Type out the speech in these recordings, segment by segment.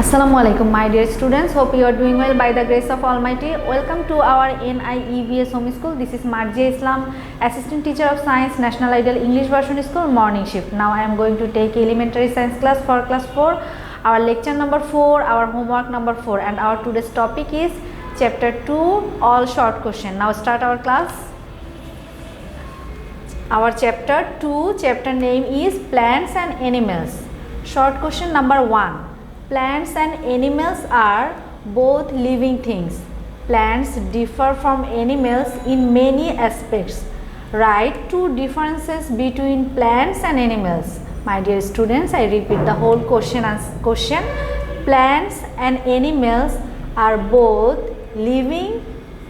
Assalamu alaikum my dear students, hope you are doing well by the grace of Almighty. Welcome to our NIEVS home school. This is Marjia Islam, assistant teacher of science, National Ideal English Version School, morning shift. Now I am going to take elementary science class for class 4, our lecture number 4, our homework number 4, and our today's topic is chapter 2, all short question. Now start our class. Our chapter 2, chapter name is plants and animals. Short question number 1. Plants and animals are both living things. Plants differ from animals in many aspects. Write two differences between plants and animals. My dear students, I repeat the whole question. Plants and animals are both living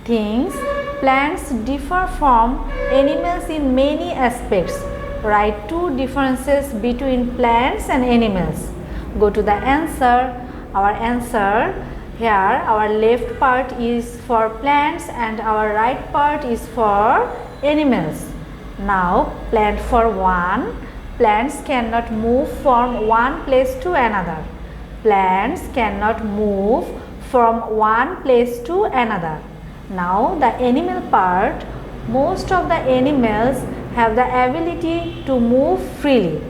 things. Plants differ from animals in many aspects. Write two differences between plants and animals. Go to the answer. Our answer here, our left part is for plants and our right part is for animals. Now plant for 1. Plants cannot move from one place to another. Plants cannot move from one place to another. Now the animal part, most of the animals have the ability to move freely.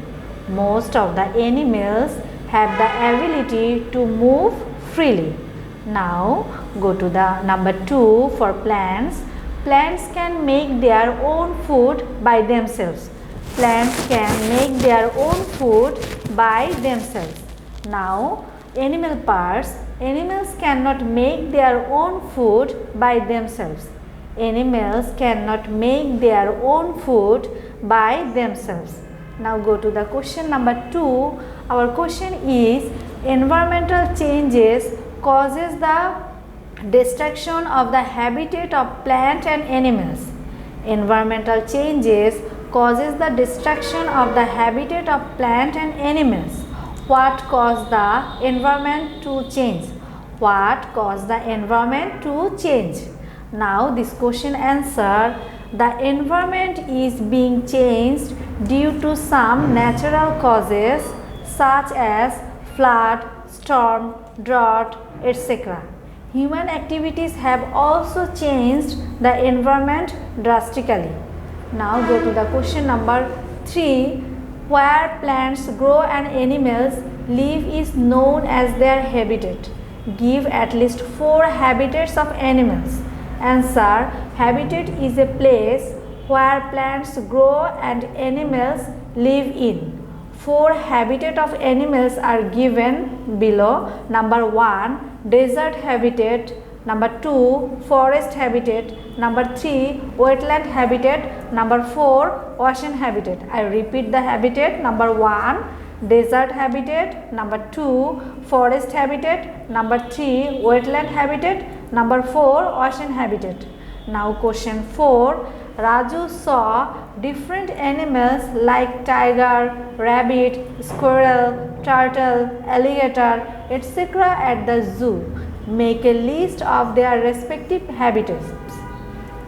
Most of the animals have the ability to move freely. Now go to the number 2 for plants. Plants can make their own food by themselves. Plants can make their own food by themselves. Now animal parts. Animals cannot make their own food by themselves. Animals cannot make their own food by themselves. Now go to the question number 2. Our question is, environmental changes causes the destruction of the habitat of plant and animals. Environmental changes causes the destruction of the habitat of plant and animals. What caused the environment to change? What caused the environment to change? Now this question answer, the environment is being changed due to some natural causes such as flood, storm, drought, etc. Human activities have also changed the environment drastically. Now go to the question number 3. Where plants grow and animals live is known as their habitat. Give at least 4 habitats of animals. Answer, habitat is a place where plants grow and animals live in. 4 habitat of animals are given below. Number 1, desert habitat. Number 2, forest habitat. Number 3, wetland habitat. Number 4, ocean habitat. I repeat the habitat. Number 1, desert habitat. Number 2, forest habitat. Number 3, wetland habitat. Number 4, ocean habitat. Now question 4. Raju saw different animals like tiger, rabbit, squirrel, turtle, alligator, etc. at the zoo. Make a list of their respective habitats.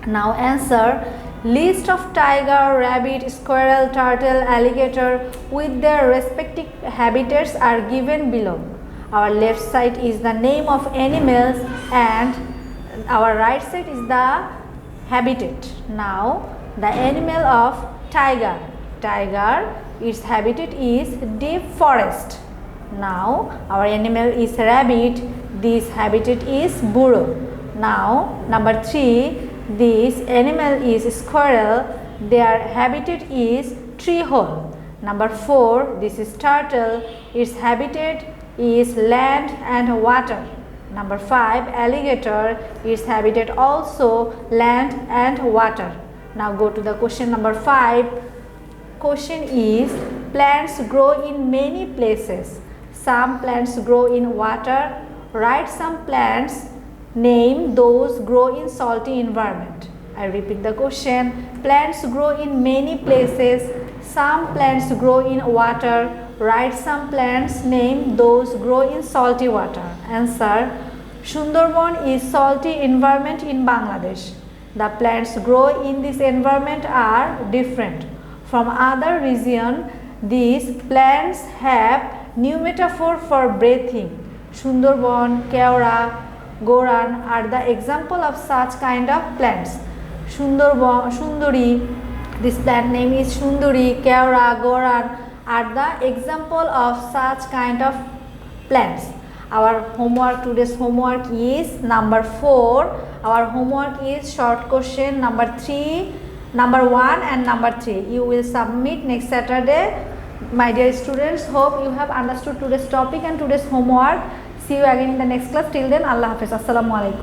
Now answer, list of tiger, rabbit, squirrel, turtle, alligator with their respective habitats are given below. Our left side is the name of animals and our right side is the habitat. Now the animal of tiger. Tiger, its habitat is deep forest. Now our animal is rabbit. This habitat is burrow. Now number 3, this animal is squirrel. Their habitat is tree hole. Number 4, this is turtle. Its habitat is land and water. Number 5, alligator. Its habitat also land and water. Now go to the question number 5. Question is, plants grow in many places. Some plants grow in water. Write some plants. Name those grow in salty environment. I repeat the question. Plants grow in many places. Some plants grow in water. Write some plants. Name those grow in salty water. Answer, Sundarban is salty environment in Bangladesh. The plants grow in this environment are different from other region. These plants have new metaphor for breathing. Sundarban, Keora, Goran are the example of such kind of plants. Sundarban, Sundari, this plant name is Sundari, Keora, Goran are the example of such kind of plants. Our homework, today's homework is number 4. Our homework is short question number 3, number 1 and number 3. You will submit next Saturday. My dear students, hope you have understood today's topic and today's homework. See you again in the next class. Till then, Allah Hafiz. Assalamu alaikum.